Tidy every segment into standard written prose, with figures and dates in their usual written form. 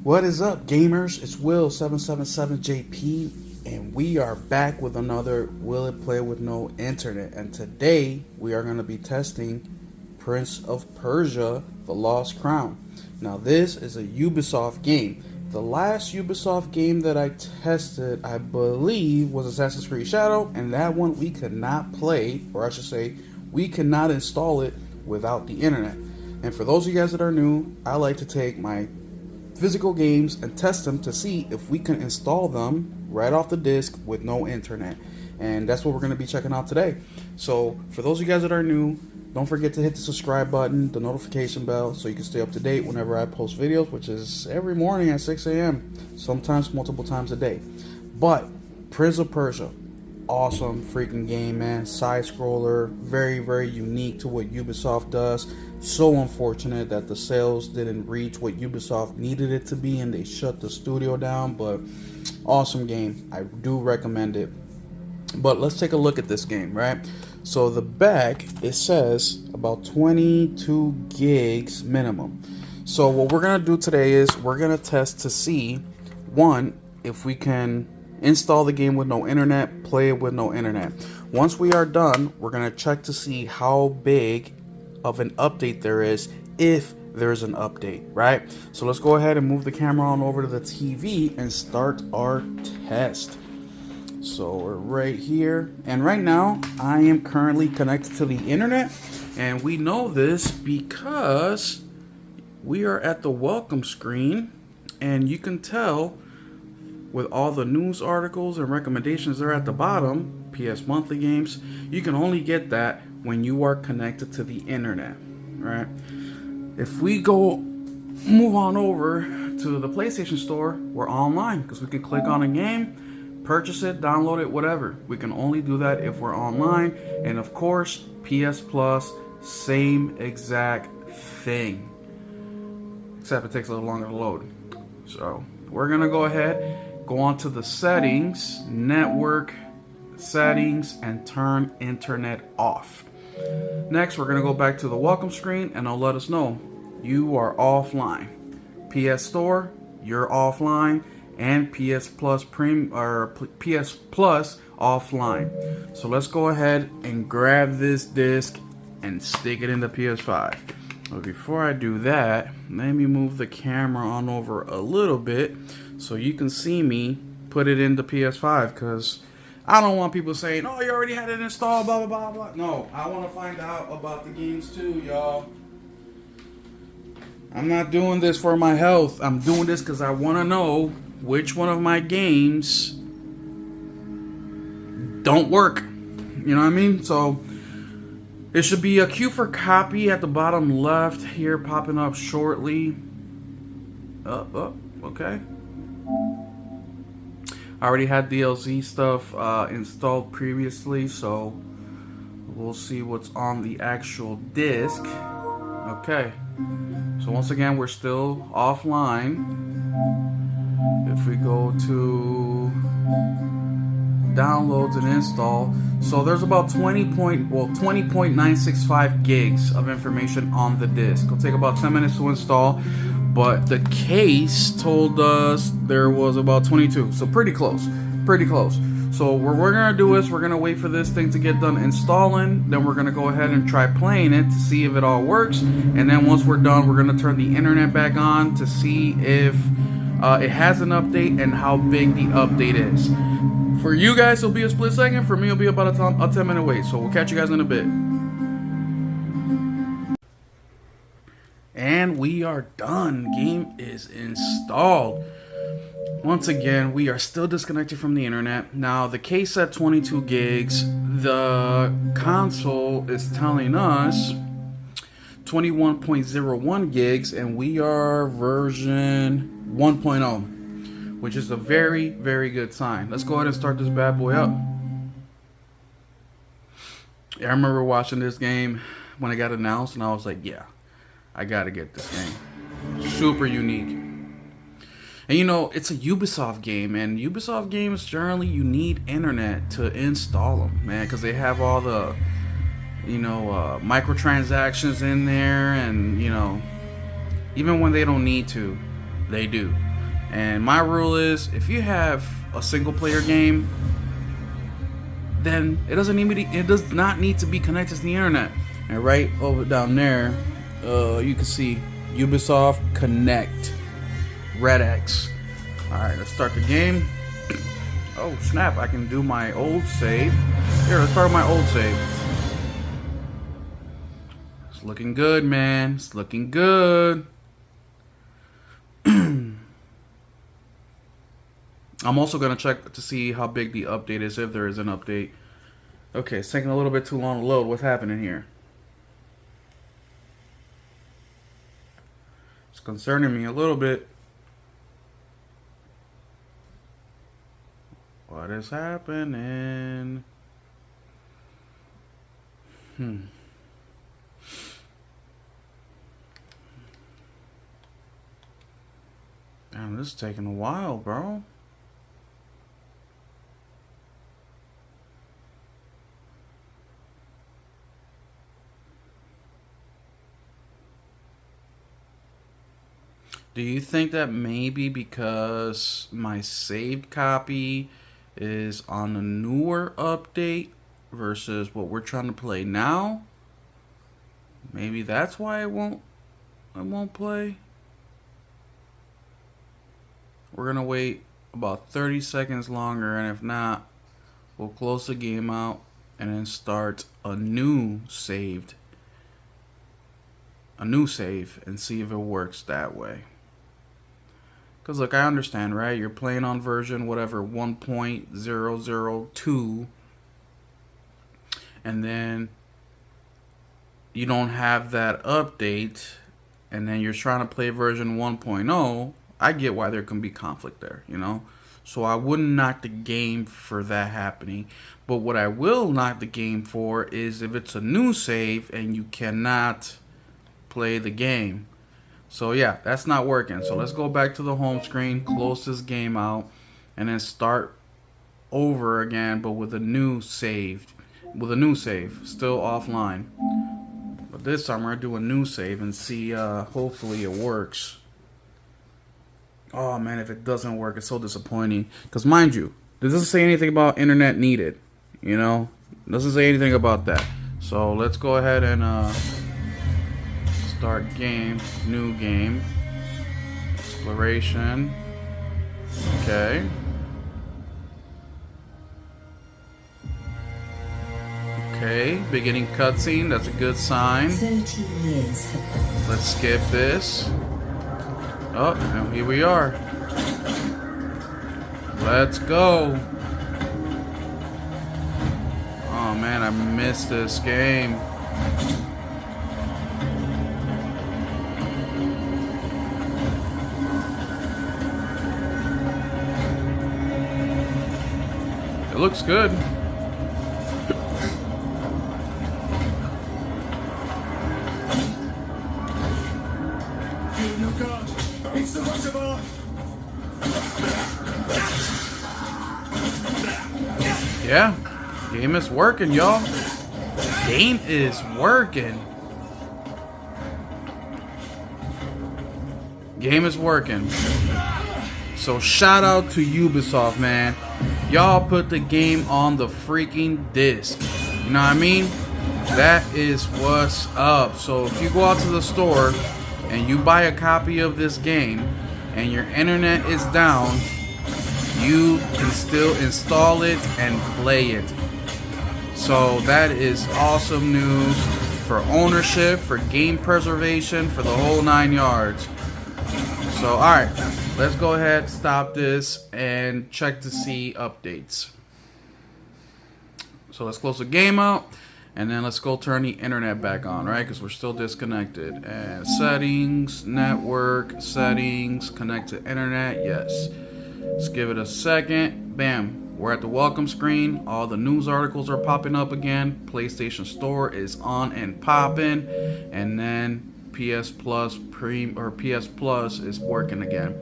What is up, gamers? It's Will777JP, and we are back with another Will It Play with No Internet. And today we are going to be testing Prince of Persia The Lost Crown. Now, this is a Ubisoft game. The last Ubisoft game that I tested, I believe, was Assassin's Creed Shadow, and that one we could not play, or I should say, we could not install it without the internet. And for those of you guys that are new, I like to take my physical games and test them to see if we can install them right off the disc with no internet. And that's what we're going to be checking out today. So for those of you guys that are new, don't forget to hit the subscribe button, the notification bell, so you can stay up to date whenever I post videos, which is every morning at 6 a.m. sometimes multiple times a day. But Prince of Persia, awesome freaking game, man. Side scroller, very, very unique to what Ubisoft does. So unfortunate that the sales didn't reach what Ubisoft needed it to be and they shut the studio down, but awesome game. I do recommend it. But let's take a look at this game, right? So the back, it says about 22 gigs minimum. So what we're gonna do today is we're gonna test to see, one, if we can install the game with no internet, play it with no internet. Once we are done, we're gonna check to see how big of an update there is, if there's an update, right? So let's go ahead and move the camera on over to the TV and start our test. So we're right here, and right now I am currently connected to the internet, and we know this because we are at the welcome screen, and you can tell with all the news articles and recommendations there at the bottom, PS monthly games, you can only get that when you are connected to the internet, right? If we go move on over to the PlayStation Store, we're online because we can click on a game, purchase it, download it, whatever. We can only do that if we're online. And of course, PS Plus, same exact thing, except it takes a little longer to load. So we're gonna go ahead, go on to the settings, network settings, and turn internet off. Next, we're going to go back to the welcome screen, and it'll let us know you are offline. PS Store, you're offline, and PS Plus PS Plus offline. So let's go ahead and grab this disc and stick it into PS5. But before I do that, let me move the camera on over a little bit so you can see me put it into PS5, because I don't want people saying, oh, you already had it installed, blah, blah, blah, blah. No, I want to find out about the games too, y'all. I'm not doing this for my health. I'm doing this because I want to know which one of my games don't work. You know what I mean? So it should be a queue for copy at the bottom left here, popping up shortly. Okay. I already had DLZ stuff installed previously, so we'll see what's on the actual disc. Okay, so once again, we're still offline. If we go to downloads and install, so there's about 20.965 gigs of information on the disc. It'll take about 10 minutes to install, but the case told us there was about 22, so pretty close, pretty close. So what we're gonna do is we're gonna wait for this thing to get done installing, then we're gonna go ahead and try playing it to see if it all works, and then once we're done, we're gonna turn the internet back on to see if it has an update and how big the update is. For you guys, it'll be a split second. For me, it'll be about a 10-minute wait. So we'll catch you guys in a bit. And we are done. Game is installed. Once again, we are still disconnected from the internet. Now, the case at 22 gigs. The console is telling us 21.01 gigs, and we are version 1.0. which is a very, very good sign. Let's go ahead and start this bad boy up. Yeah, I remember watching this game when it got announced, and I was like, yeah, I gotta get this game. Super unique. And you know, it's a Ubisoft game, and Ubisoft games, generally, you need internet to install them, man, because they have all the, you know, microtransactions in there, and, you know, even when they don't need to, they do. And my rule is, if you have a single player game, then it does not need to be connected to the internet. And right over down there, you can see Ubisoft Connect, red X. All right, let's start the game. Oh snap! I can do my old save. Here, let's start my old save. It's looking good, man. It's looking good. I'm also going to check to see how big the update is, if there is an update. Okay, it's taking a little bit too long to load. What's happening here? It's concerning me a little bit. What is happening? Damn, this is taking a while, bro. Do you think that maybe because my saved copy is on a newer update versus what we're trying to play now? Maybe that's why it won't play. We're gonna wait about 30 seconds longer, and if not, we'll close the game out and then start a new save and see if it works that way. Because look, I understand, right? You're playing on version whatever 1.002, and then you don't have that update, and then you're trying to play version 1.0. I get why there can be conflict there, you know? So I wouldn't knock the game for that happening. But what I will knock the game for is if it's a new save and you cannot play the game. So yeah, that's not working. So let's go back to the home screen, close this game out, and then start over again, but with a new save. Still offline. But this time we're gonna do a new save and see, hopefully it works. Oh man, if it doesn't work, it's so disappointing. Because mind you, this doesn't say anything about internet needed. You know? It doesn't say anything about that. So let's go ahead and start game, new game, exploration. Okay. Okay, beginning cutscene, that's a good sign. 30 years have passed. Let's skip this. Oh, and here we are. Let's go. Oh man, I missed this game. It looks good. It's the reservoir. Yeah, game is working, y'all. Game is working. Game is working. So shout out to Ubisoft, man. Y'all put the game on the freaking disc. You know what I mean? That is what's up. So if you go out to the store and you buy a copy of this game and your internet is down, you can still install it and play it. So that is awesome news for ownership, for game preservation, for the whole 9 yards. So alright, let's go ahead, stop this, and check to see updates. So let's close the game out. And then let's go turn the internet back on, right? Because we're still disconnected. And settings, network, settings, connect to internet, yes. Let's give it a second. Bam, we're at the welcome screen. All the news articles are popping up again. PlayStation Store is on and popping. And then PS Plus PS Plus is working again.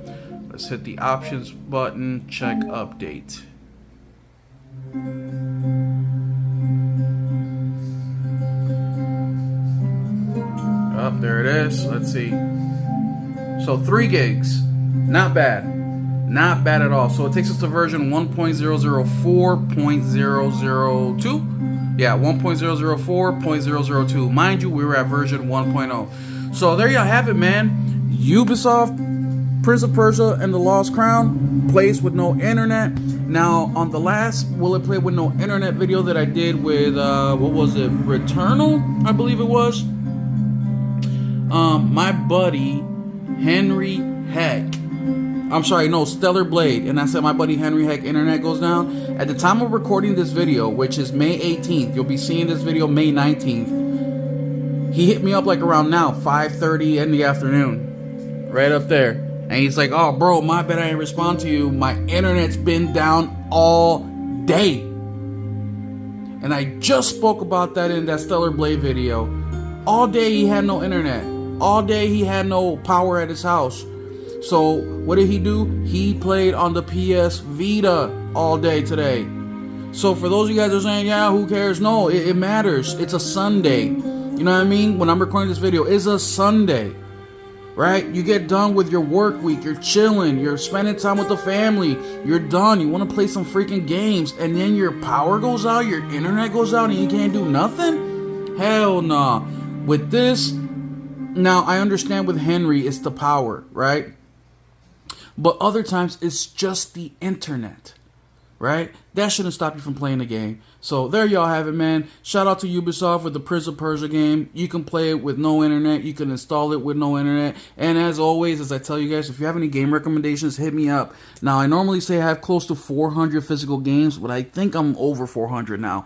Let's hit the options button, check update. Up there it is. Let's see. So 3 gigs, not bad. Not bad at all. So it takes us to version 1.004.002. Yeah, 1.004.002. Mind you, we were at version 1.0. So there y'all have it, man. Ubisoft, Prince of Persia and the Lost Crown plays with no internet. Now, on the last Will It Play with No Internet video that I did with, what was it? Returnal, I believe it was. My buddy, Henry Heck. I'm sorry, no, Stellar Blade. And I said my buddy Henry Heck internet goes down. At the time of recording this video, which is May 18th, you'll be seeing this video May 19th. He hit me up like around now, 5:30 in the afternoon. Right up there. And he's like, oh, bro, my bad I didn't respond to you. My internet's been down all day. And I just spoke about that in that Stellar Blade video. All day he had no internet. All day he had no power at his house. So what did he do? He played on the PS Vita all day today. So for those of you guys that are saying, yeah, who cares? No, it matters. It's a Sunday. You know what I mean? When I'm recording this video, it's a Sunday. Right? You get done with your work week, you're chilling, you're spending time with the family, you're done, you want to play some freaking games, and then your power goes out, your internet goes out, and you can't do nothing? Hell nah. With this, now I understand with Henry, it's the power, right? But other times, it's just the internet, right? That shouldn't stop you from playing the game. So there y'all have it, man. Shout out to Ubisoft with the Prince of Persia game. You can play it with no internet. You can install it with no internet. And as always, as I tell you guys, if you have any game recommendations, hit me up. Now, I normally say I have close to 400 physical games, but I think I'm over 400 now.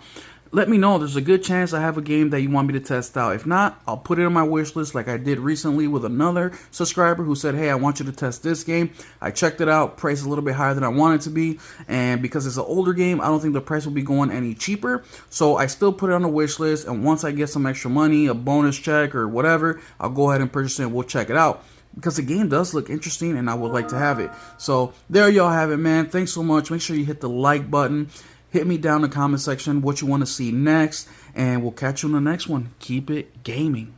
Let me know. There's a good chance I have a game that you want me to test out. If not, I'll put it on my wish list like I did recently with another subscriber who said, hey, I want you to test this game. I checked it out. Price is a little bit higher than I want it to be. And because it's an older game, I don't think the price will be going any cheaper. So I still put it on the wish list. And once I get some extra money, a bonus check or whatever, I'll go ahead and purchase it and we'll check it out. Because the game does look interesting and I would like to have it. So there y'all have it, man. Thanks so much. Make sure you hit the like button. Hit me down in the comment section what you want to see next, and we'll catch you on the next one. Keep it gaming.